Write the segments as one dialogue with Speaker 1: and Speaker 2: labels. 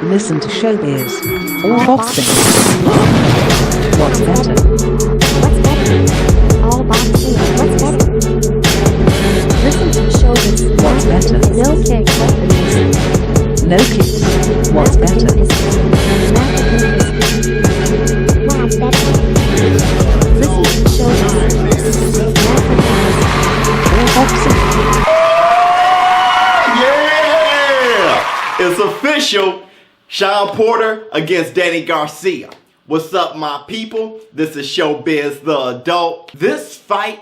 Speaker 1: Listen to ShowBizz or boxing. What's better?
Speaker 2: What's better? All boxing. What's better? Listen to ShowBizz.
Speaker 1: What's better?
Speaker 2: No kicks.
Speaker 1: No kicks. What's better?
Speaker 2: What's better? Listen to ShowBizz.
Speaker 1: Or boxing.
Speaker 3: Yeah! It's official. Shawn Porter against Danny Garcia. What's up, my people? This is ShowBizz the Adult. This fight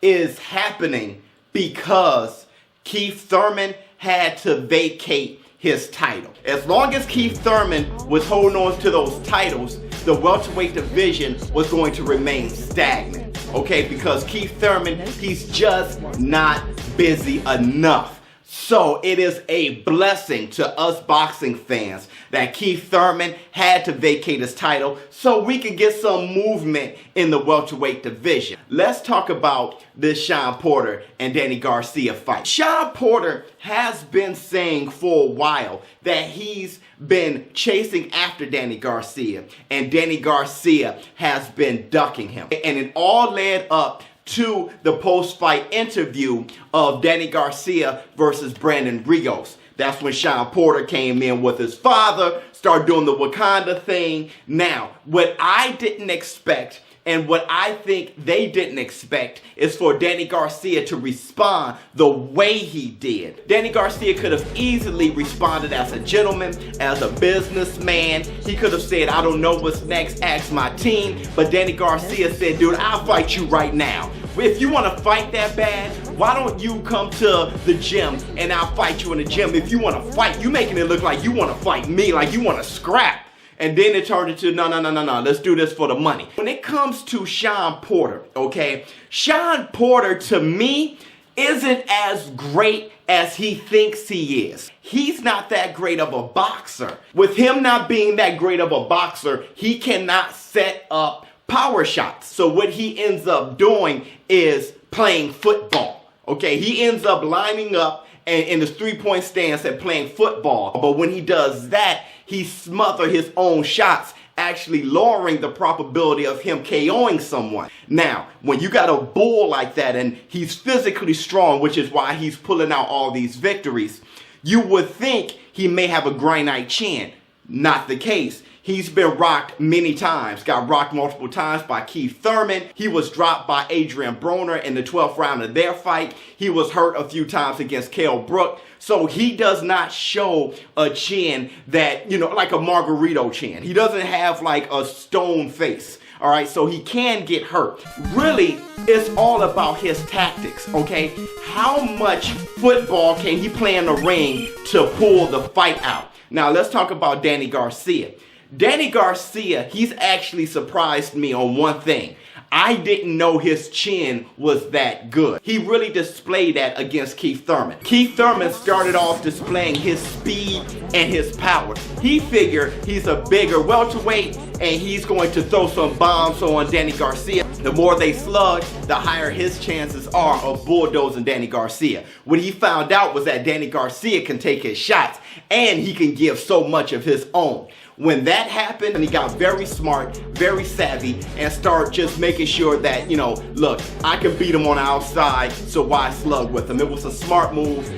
Speaker 3: is happening because Keith Thurman had to vacate his title. As long as Keith Thurman was holding on to those titles, the welterweight division was going to remain stagnant. Okay, because Keith Thurman, he's just not busy enough. So it is a blessing to us boxing fans that Keith Thurman had to vacate his title so we can get some movement in the welterweight division. Let's talk about this Shawn Porter and Danny Garcia fight. Shawn Porter has been saying for a while that he's been chasing after Danny Garcia, and Danny Garcia has been ducking him. And it all led up to the post-fight interview of Danny Garcia versus Brandon Rios. That's when Shawn Porter came in with his father, started doing the Wakanda thing. Now, what I didn't expect and what I think they didn't expect is for Danny Garcia to respond the way he did. Danny Garcia could have easily responded as a gentleman, as a businessman. He could have said, I don't know what's next, ask my team. But Danny Garcia said, dude, I'll fight you right now. If you want to fight that bad, why don't you come to the gym and I'll fight you in the gym. If you want to fight, you making it look like you want to fight me, like you want to scrap. And then it turned into, no, let's do this for the money. When it comes to Shawn Porter, okay, Shawn Porter, to me, isn't as great as he thinks he is. He's not that great of a boxer. With him not being that great of a boxer, he cannot set up power shots. So what he ends up doing is playing football, okay? He ends up lining up and in his three-point stance and playing football. But when he does that, he smothers his own shots, actually lowering the probability of him KOing someone. Now, when you got a bull like that and he's physically strong, which is why he's pulling out all these victories, you would think he may have a granite chin. Not the case. He's been rocked many times, got rocked multiple times by Keith Thurman. He was dropped by Adrian Broner in the 12th round of their fight. He was hurt a few times against Kell Brook. So he does not show a chin that, you know, like a Margarito chin. He doesn't have like a stone face. All right, so he can get hurt. Really, it's all about his tactics, okay? How much football can he play in the ring to pull the fight out? Now, let's talk about Danny Garcia. Danny Garcia, he's actually surprised me on one thing. I didn't know his chin was that good. He really displayed that against Keith Thurman. Keith Thurman started off displaying his speed and his power. He figured he's a bigger welterweight and he's going to throw some bombs on Danny Garcia. The more they slug, the higher his chances are of bulldozing Danny Garcia. What he found out was that Danny Garcia can take his shots and he can give so much of his own. When that happened, and he got very smart, very savvy, and started just making sure that, you know, look, I can beat him on the outside, so why slug with him? It was a smart move,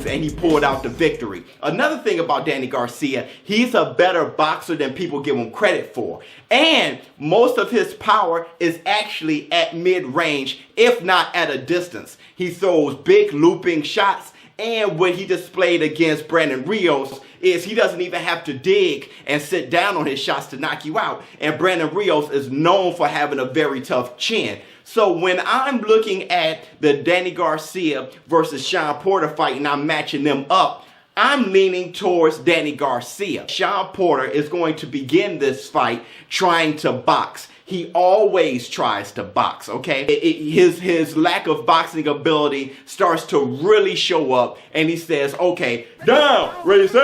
Speaker 3: and he pulled out the victory. Another thing about Danny Garcia, he's a better boxer than people give him credit for. And most of his power is actually at mid-range, if not at a distance. He throws big looping shots. And what he displayed against Brandon Rios is he doesn't even have to dig and sit down on his shots to knock you out. And Brandon Rios is known for having a very tough chin. So when I'm looking at the Danny Garcia versus Shawn Porter fight and I'm matching them up, I'm leaning towards Danny Garcia. Shawn Porter is going to begin this fight trying to box. He always tries to box, okay? His lack of boxing ability starts to really show up, and he says, okay, down, ready, set,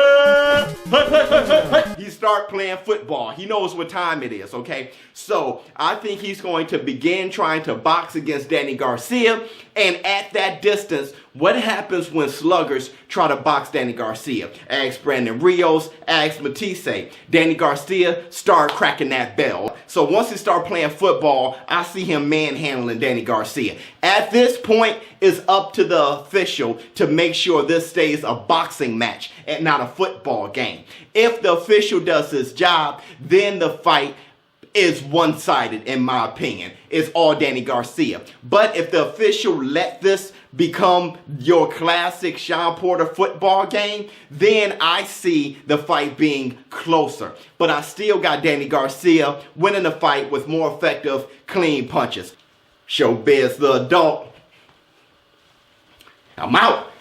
Speaker 3: hey. He starts playing football. He knows what time it is, okay? So I think he's going to begin trying to box against Danny Garcia, and at that distance, What happens when sluggers try to box Danny Garcia? Ask Brandon Rios, ask Matisse. Danny Garcia start cracking that bell. So once he start playing football, I see him manhandling Danny Garcia. At this point, it's up to the official to make sure this stays a boxing match and not a football game. If the official does his job, then the fight is one-sided, in my opinion. It's all Danny Garcia. But if the official let this become your classic Shawn Porter football game, then I see the fight being closer. But I still got Danny Garcia winning the fight with more effective, clean punches. ShowBizz the adult. I'm out.